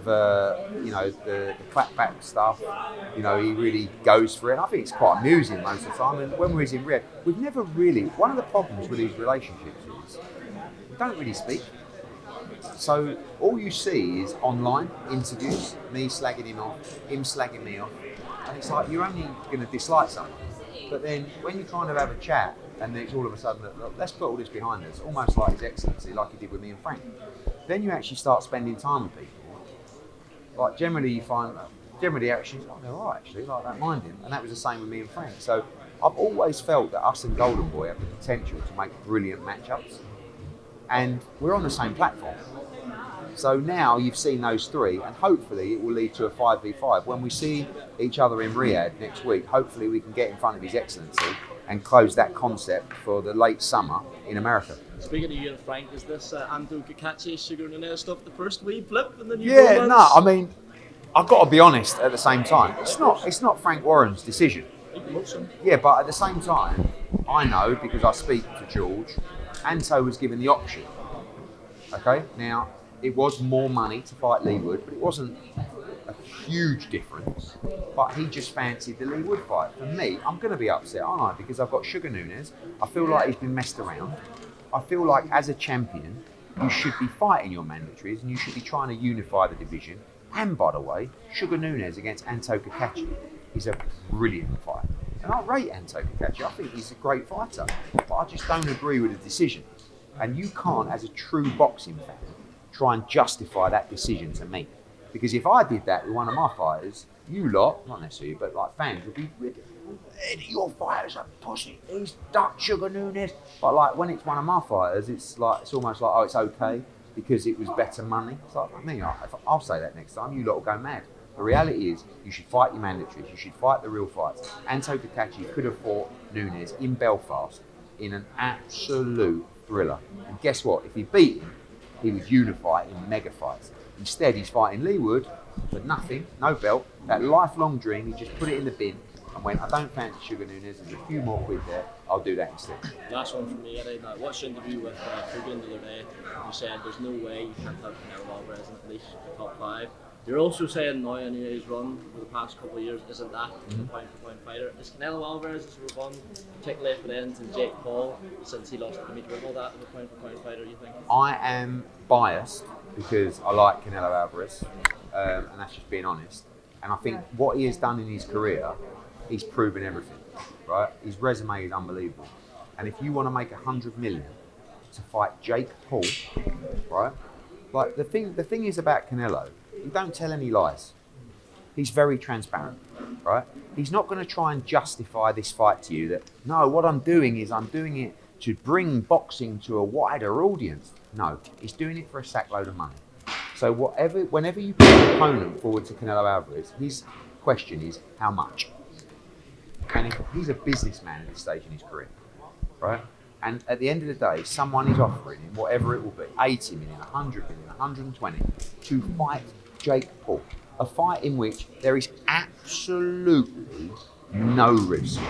the clapback stuff. He really goes for it. And I think it's quite amusing most of the time. And when we was in Riyadh, we've never really. One of the problems with these relationships is we don't really speak. So all you see is online interviews, me slagging him off, him slagging me off, and it's like you're only going to dislike someone. But then when you kind of have a chat, and it's all of a sudden, look, let's put all this behind us, almost like His Excellency, like he did with me and Frank. Then you actually start spending time with people. Like generally you find, actually, they're all right actually, like I don't mind him. And that was the same with me and Frank. So I've always felt that us and Golden Boy have the potential to make brilliant matchups. And we're on the same platform. So now you've seen those three, and hopefully it will lead to a 5v5. When we see each other in Riyadh next week, hopefully we can get in front of His Excellency and close that concept for the late summer in America. Speaking of you and Frank, is this Cachi, Sugar Nunez stuff the first wee flip in the new Yeah, romance? no, I mean, I've got to be honest at the same time. It's not Frank Warren's decision. Yeah, but at the same time, I know because I speak to George, Anto was given the option. Okay, now it was more money to fight LeWood, but it wasn't a huge difference. But he just fancied the LeWood fight. For me, I'm going to be upset, aren't I? Because I've got Sugar Nunez. I feel like he's been messed around. I feel like as a champion, you should be fighting your mandatories and you should be trying to unify the division. And by the way, Sugar Nunez against Anto Cachi is a brilliant fight. And I rate Anto Cachi. I think he's a great fighter. But I just don't agree with the decision. And you can't, as a true boxing fan, try and justify that decision to me. Because if I did that with one of my fighters, you lot, not necessarily, but like fans would be, Eddie, your fighter's a pussy, he's ducked Sugar Nunez. But like when it's one of my fighters, it's almost like, oh, it's okay because it was better money. It's like, for me, I'll say that next time, you lot will go mad. The reality is, you should fight your mandatories, you should fight the real fights. Anto Cachi could have fought Nunez in Belfast in an absolute thriller. And guess what? If he beat him, he would unify in mega fights. Instead, he's fighting LeWood for nothing, no belt. That lifelong dream, he just put it in the bin and went, I don't fancy Sugar Nunez, there's a few more quid there, I'll do that instead. Last one from me, Eddie. Now, what's your interview with Hogan the other day? You said there's no way you can't have Canelo Alvarez in at least the top 5. You're also saying now in his run for the past couple of years isn't that a point-for-point fighter. Is Canelo Alvarez's run, particularly if it ends in Jake Paul, since he lost to Dimitri, all that of a point-for-point fighter, you think? I am biased because I like Canelo Alvarez, and that's just being honest. And I think what he has done in his career, he's proven everything, right? His resume is unbelievable. And if you want to make 100 million to fight Jake Paul, right? Like the thing is about Canelo, he don't tell any lies. He's very transparent, right? He's not going to try and justify this fight to you that, no, what I'm doing it to bring boxing to a wider audience. No, he's doing it for a sackload of money. So whenever you put an opponent forward to Canelo Alvarez, his question is, how much? And he's a businessman at this stage in his career, right? And at the end of the day, someone is offering him whatever it will be, 80 million, 100 million, 120, to fight Jake Paul. A fight in which there is absolutely no risk.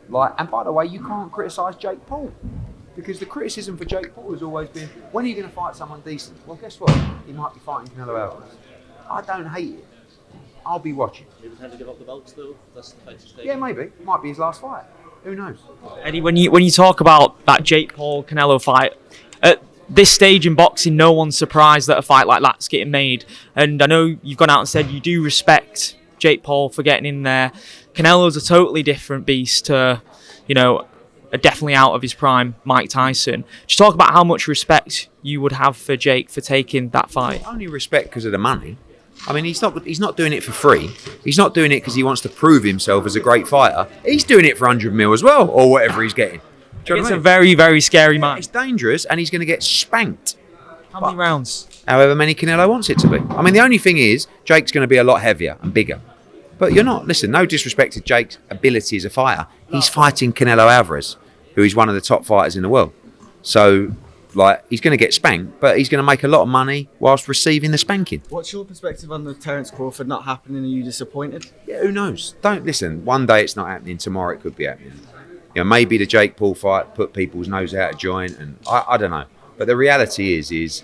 And by the way, you can't criticise Jake Paul. Because the criticism for Jake Paul has always been, when are you going to fight someone decent? Well, guess what? He might be fighting Canelo Alvarez. I don't hate it. I'll be watching. Maybe time to give up the belts though? That's the fight to take. Yeah, maybe. Might be his last fight. Who knows? Eddie, when you talk about that Jake Paul Canelo fight, at this stage in boxing, no one's surprised that a fight like that's getting made. And I know you've gone out and said you do respect Jake Paul for getting in there. Canelo's a totally different beast to, a definitely out of his prime Mike Tyson. Just talk about how much respect you would have for Jake for taking that fight. Only respect because of the money. I mean, he's not doing it for free. He's not doing it because he wants to prove himself as a great fighter. He's doing it for 100 mil as well, or whatever he's getting. It's a very, very scary man. It's dangerous, and he's going to get spanked. How many rounds? However many Canelo wants it to be. I mean, the only thing is, Jake's going to be a lot heavier and bigger. But listen, no disrespect to Jake's ability as a fighter. He's fighting Canelo Alvarez, who is one of the top fighters in the world. So, he's going to get spanked, but he's going to make a lot of money whilst receiving the spanking. What's your perspective on the Terence Crawford not happening? Are you disappointed? Yeah, who knows? Don't listen. One day it's not happening. Tomorrow it could be happening. Maybe the Jake Paul fight put people's nose out of joint, and I don't know. But the reality is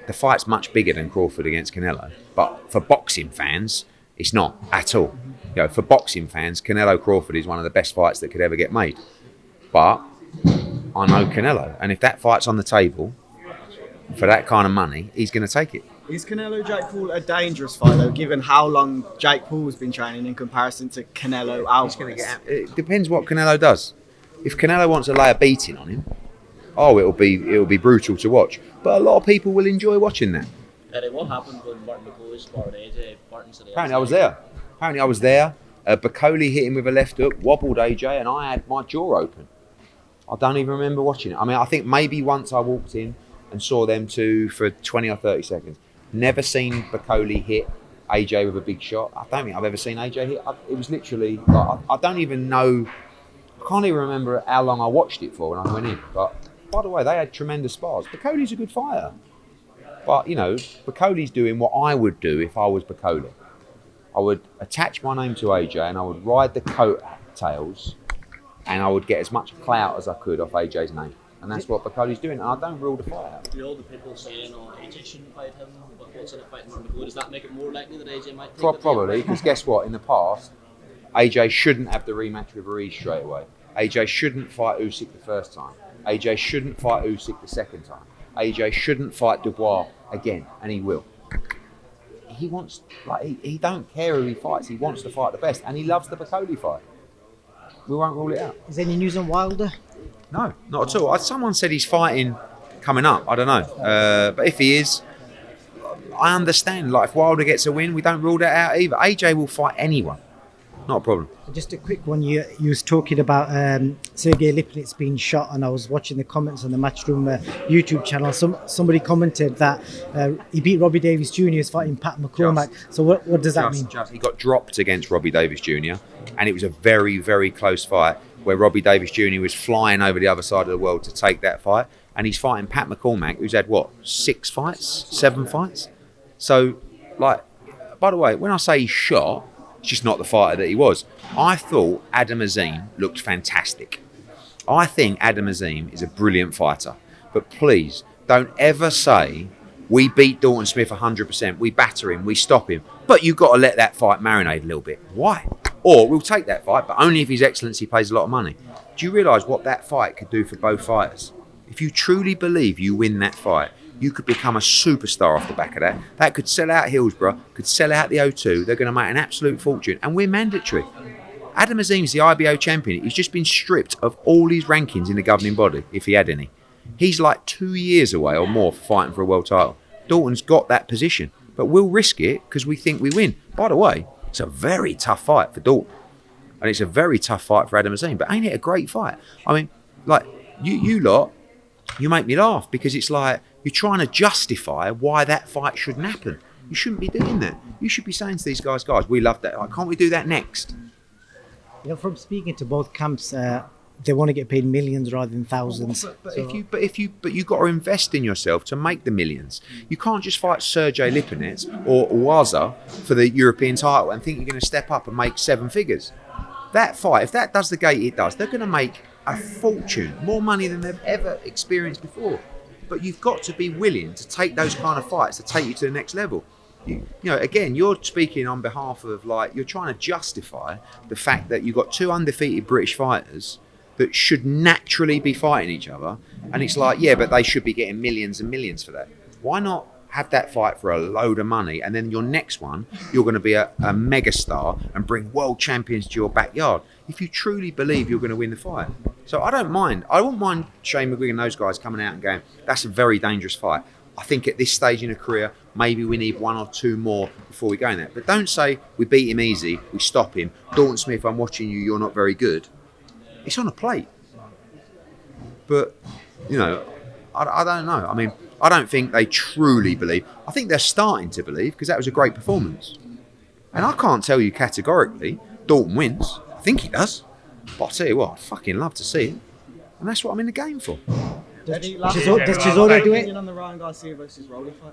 the fight's much bigger than Crawford against Canelo. But for boxing fans, it's not at all. You know, for boxing fans, Canelo Crawford is one of the best fights that could ever get made. But I know Canelo, and if that fight's on the table for that kind of money, he's going to take it. Is Canelo Jake Paul a dangerous fight though, given how long Jake Paul's been training in comparison to Canelo Alvarez? It depends what Canelo does. If Canelo wants to lay a beating on him, it'll be brutal to watch. But a lot of people will enjoy watching that. Eddie, what happened when Martin McCoy sparred AJ? Apparently I was there. Bacoli hit him with a left hook, wobbled AJ, and I had my jaw open. I don't even remember watching it. I mean, I think maybe once I walked in and saw them two for 20 or 30 seconds. Never seen Bacoli hit AJ with a big shot. I don't think I've ever seen AJ hit. It was literally, like, I don't even know, I can't even remember how long I watched it for when I went in. But by the way, they had tremendous spars. Bacoli's a good fighter. But, you know, Bacoli's doing what I would do if I was Bacoli. I would attach my name to AJ and I would ride the coattails and I would get as much clout as I could off AJ's name. And that's what Bacoli's doing. And I don't rule the fight out. You know, the people saying, AJ shouldn't fight him, but what's in it fighting Martin McCoy? Does that make it more likely that AJ might take Probably, because guess what? In the past, AJ shouldn't have the rematch with Ruiz straight away. AJ shouldn't fight Usyk the first time. AJ shouldn't fight Usyk the second time. AJ shouldn't fight Dubois again, and he will. He wants, he don't care who he fights. He wants to fight the best, and he loves the Bacoli fight. We won't rule it out. Is there any news on Wilder? No, not at all. Someone said he's fighting coming up. I don't know. But if he is, I understand. Like, if Wilder gets a win, we don't rule that out either. AJ will fight anyone. Not a problem. Just a quick one. You was talking about Sergey Lipet's being shot, and I was watching the comments on the Matchroom YouTube channel. Somebody commented that he beat Robbie Davis Jr. He's fighting Pat McCormack. So what does that mean? He got dropped against Robbie Davis Jr. and it was a very, very close fight where Robbie Davis Jr. was flying over the other side of the world to take that fight, and he's fighting Pat McCormack, who's had 7 fights. So, like, by the way, when I say he's shot, it's just not the fighter that he was. I thought Adam Azim looked fantastic. I think Adam Azim is a brilliant fighter. But please, don't ever say, we beat Dalton Smith 100%, we batter him, we stop him, but you've got to let that fight marinate a little bit. Why? Or we'll take that fight, but only if His Excellency pays a lot of money. Do you realise what that fight could do for both fighters? If you truly believe you win that fight, you could become a superstar off the back of that. That could sell out Hillsborough, could sell out the O2. They're going to make an absolute fortune. And we're mandatory. Adam Azim's the IBO champion. He's just been stripped of all his rankings in the governing body, if he had any. He's like 2 years away or more for fighting for a world title. Dalton's got that position. But we'll risk it because we think we win. By the way, it's a very tough fight for Dalton. And it's a very tough fight for Adam Azim. But ain't it a great fight? I mean, like, you lot, you make me laugh because it's like, you're trying to justify why that fight shouldn't happen. You shouldn't be doing that. You should be saying to these guys, we love that. Like, can't we do that next? You know, from speaking to both camps, they want to get paid millions rather than thousands. But you got to invest in yourself to make the millions. You can't just fight Sergey Lipinets or Waza for the European title and think you're going to step up and make 7 figures. That fight, if that does the gate it does, they're going to make a fortune, more money than they've ever experienced before. But you've got to be willing to take those kind of fights to take you to the next level. You know, again, you're speaking on behalf of, like, you're trying to justify the fact that you've got 2 undefeated British fighters that should naturally be fighting each other. And it's like, yeah, but they should be getting millions and millions for that. Why not have that fight for a load of money, and then your next one, you're going to be a mega star and bring world champions to your backyard if you truly believe you're going to win the fight. So I don't mind. I wouldn't mind Shane McGuigan and those guys coming out and going, that's a very dangerous fight. I think at this stage in a career, maybe we need 1 or 2 more before we go in there. But don't say, we beat him easy, we stop him. Dalton Smith, I'm watching you, you're not very good. It's on a plate. But, you know, I don't know. I mean, I don't think they truly believe. I think they're starting to believe because that was a great performance. And I can't tell you categorically Dalton wins. I think he does. But I'll tell you what, I'd fucking love to see it. And that's what I'm in the game for. Does Chisora do it? On the Ryan Garcia versus Rolly fight?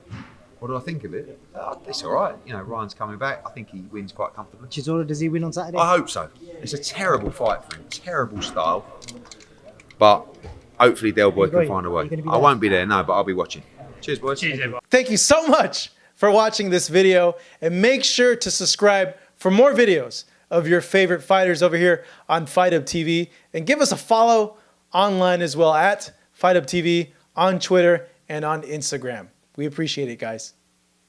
What do I think of it? It's all right. You know, Ryan's coming back. I think he wins quite comfortably. Chisora, does he win on Saturday? I hope so. It's a terrible fight for him. Terrible style. But hopefully Del Boy can find a way. I won't be there, no, but I'll be watching. Cheers, boys. Thank you so much for watching this video, and make sure to subscribe for more videos of your favorite fighters over here on Fight Up TV, and give us a follow online as well at Fight Up TV on Twitter and on Instagram. We appreciate it, guys.